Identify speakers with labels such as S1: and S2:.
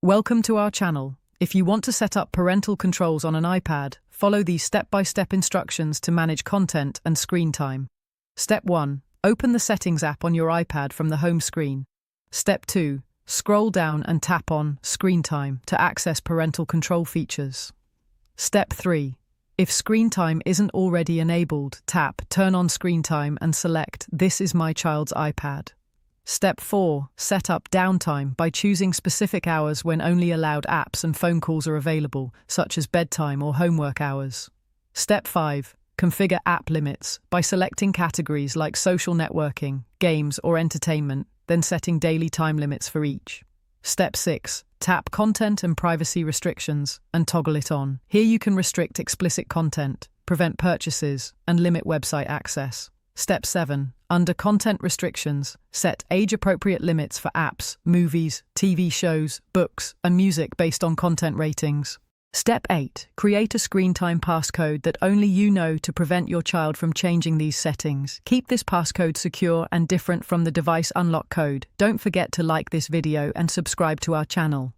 S1: Welcome to our channel. If you want to set up parental controls on an iPad, follow these step-by-step instructions to manage content and screen time. Step 1. Open the Settings app on your iPad from the home screen. Step 2. Scroll down and tap on Screen Time to access parental control features. Step 3. If screen time isn't already enabled, tap Turn on Screen Time and select This is my child's iPad. Step 4. Set up downtime by choosing specific hours when only allowed apps and phone calls are available, such as bedtime or homework hours. Step 5. Configure app limits by selecting categories like social networking, games, or entertainment, then setting daily time limits for each. Step 6. Tap Content and Privacy Restrictions and toggle it on. Here you can restrict explicit content, prevent purchases, and limit website access. Step 7. Under Content Restrictions, set age-appropriate limits for apps, movies, TV shows, books, and music based on content ratings. Step 8. Create a screen time passcode that only you know to prevent your child from changing these settings. Keep this passcode secure and different from the device unlock code. Don't forget to like this video and subscribe to our channel.